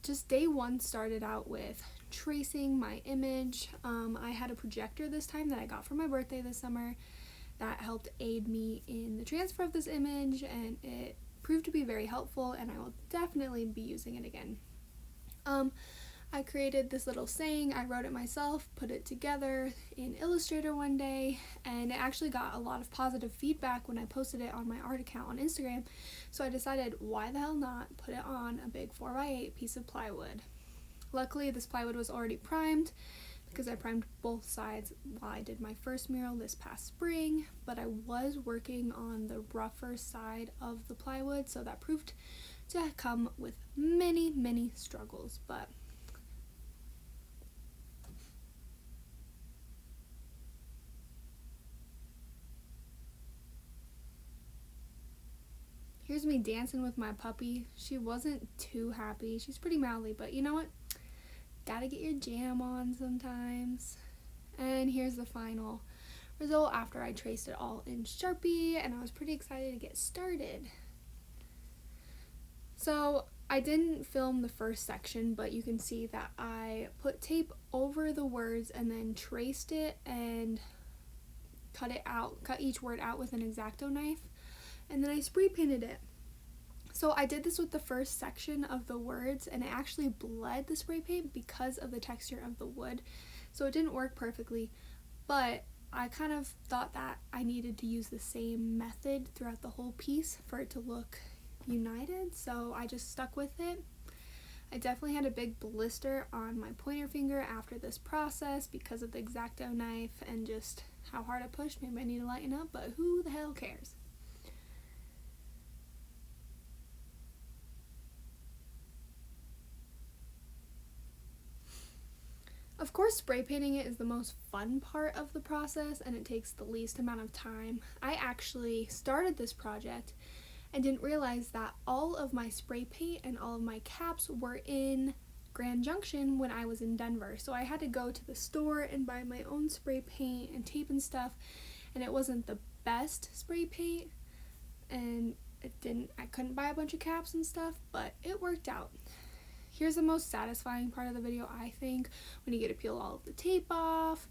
just day one started out with tracing my image. I had a projector this time that I got for my birthday this summer that helped aid me in the transfer of this image, and it proved to be very helpful, and I will definitely be using it again. I created this little saying. I wrote it myself, put it together in Illustrator one day, and it actually got a lot of positive feedback when I posted it on my art account on Instagram. So I decided, why the hell not put it on a big 4x8 piece of plywood. Luckily, this plywood was already primed because I primed both sides while I did my first mural this past spring, but I was working on the rougher side of the plywood, so that proved to come with many struggles, but here's me dancing with my puppy. She wasn't too happy. She's pretty mouthy, but you know what? Gotta get your jam on sometimes. And here's the final result after I traced it all in Sharpie, and I was pretty excited to get started. So I didn't film the first section, but you can see that I put tape over the words and then traced it and cut each word out with an X-Acto knife, and then I spray painted it. So I did this with the first section of the words, and it actually bled the spray paint because of the texture of the wood, so it didn't work perfectly, but I kind of thought that I needed to use the same method throughout the whole piece for it to look united, so I just stuck with it. I definitely had a big blister on my pointer finger after this process because of the X-Acto knife and just how hard I pushed. Maybe I need to lighten up, but who the hell cares? Of course, spray painting it is the most fun part of the process, and it takes the least amount of time. I actually started this project and didn't realize that all of my spray paint and all of my caps were in Grand Junction when I was in Denver. So I had to go to the store and buy my own spray paint and tape and stuff, and it wasn't the best spray paint, and I couldn't buy a bunch of caps and stuff, but it worked out. Here's the most satisfying part of the video, I think, when you get to peel all of the tape off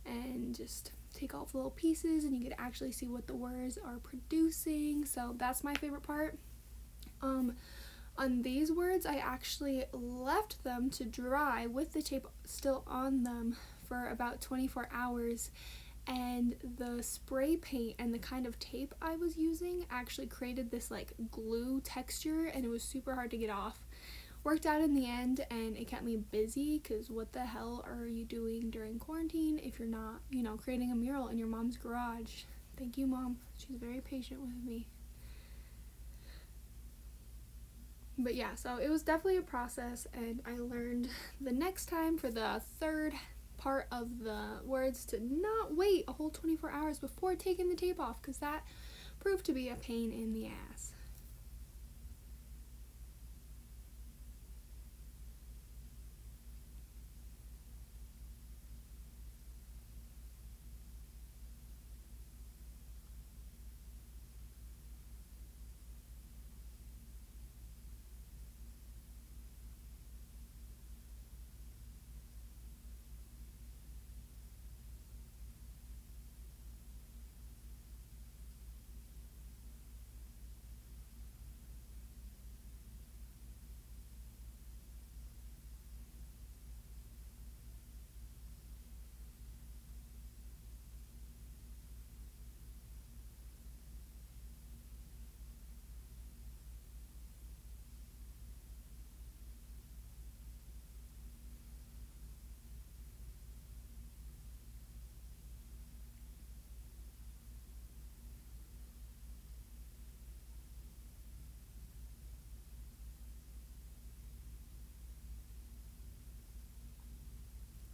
and just take off little pieces and you get to actually see what the words are producing. So that's my favorite part. On these words, I actually left them to dry with the tape still on them for about 24 hours, and the spray paint and the kind of tape I was using actually created this like glue texture, and it was super hard to get off. Worked out in the end, and it kept me busy because what the hell are you doing during quarantine if you're not, creating a mural in your mom's garage? Thank you, Mom. She's very patient with me. But yeah, so it was definitely a process, and I learned the next time for the third part of the words to not wait a whole 24 hours before taking the tape off, because that proved to be a pain in the ass.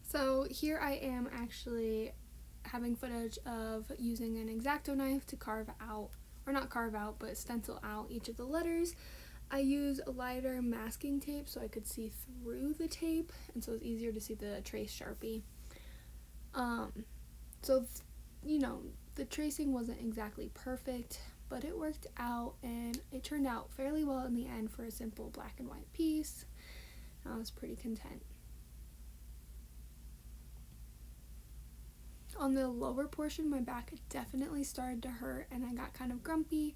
So here I am actually having footage of using an X-Acto knife to carve out, or not carve out, but stencil out each of the letters. I use a lighter masking tape so I could see through the tape, and so it's easier to see the trace Sharpie. The tracing wasn't exactly perfect, but it worked out, and it turned out fairly well in the end for a simple black and white piece. I was pretty content. On the lower portion, my back definitely started to hurt and I got kind of grumpy,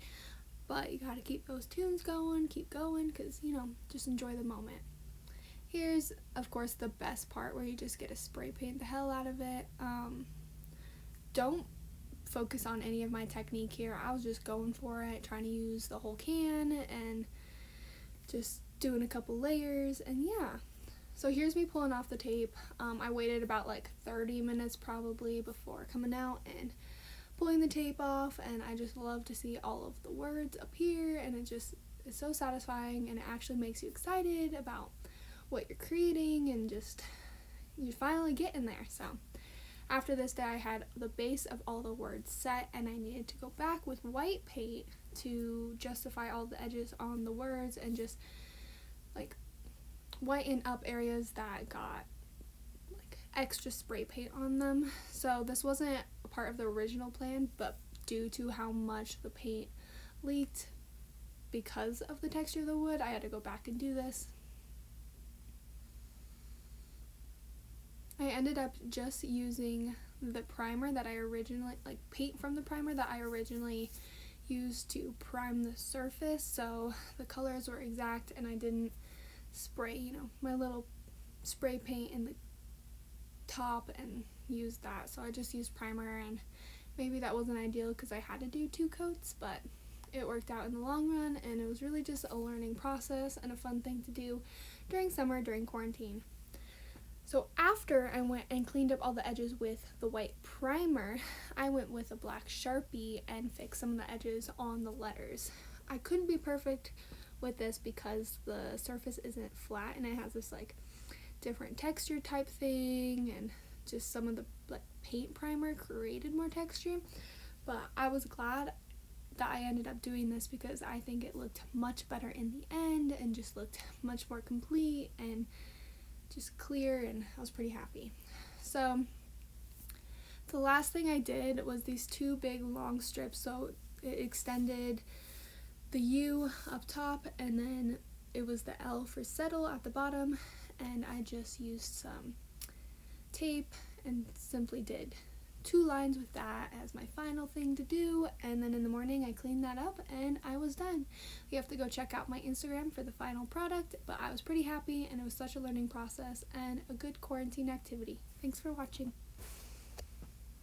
but you gotta keep those tunes going, keep going, because, just enjoy the moment. Here's, of course, the best part where you just get to spray paint the hell out of it. Don't focus on any of my technique here. I was just going for it, trying to use the whole can and just doing a couple layers, and yeah. So here's me pulling off the tape. I waited about like 30 minutes probably before coming out and pulling the tape off, and I just love to see all of the words appear, and it just is so satisfying, and it actually makes you excited about what you're creating, and just you finally get in there. So after this day, I had the base of all the words set, and I needed to go back with white paint to justify all the edges on the words and just like whiten up areas that got like extra spray paint on them. So this wasn't a part of the original plan, but due to how much the paint leaked because of the texture of the wood, I had to go back and do this. I ended up just using the primer that I originally, like paint from the primer that I originally used to prime the surface, so the colors were exact and I didn't spray, my little spray paint in the top and use that. So I just used primer, and maybe that wasn't ideal because I had to do 2 coats, but it worked out in the long run, and it was really just a learning process and a fun thing to do during summer, during quarantine. So after I went and cleaned up all the edges with the white primer, I went with a black Sharpie and fixed some of the edges on the letters. I couldn't be perfect with this because the surface isn't flat and it has this like different texture type thing, and just some of the like paint primer created more texture, but I was glad that I ended up doing this because I think it looked much better in the end and just looked much more complete and just clear, and I was pretty happy. So the last thing I did was these 2 big long strips, so it extended the U up top, and then it was the L for settle at the bottom, and I just used some tape and simply did 2 lines with that as my final thing to do, and then in the morning I cleaned that up and I was done. You have to go check out my Instagram for the final product, but I was pretty happy and it was such a learning process and a good quarantine activity. Thanks for watching.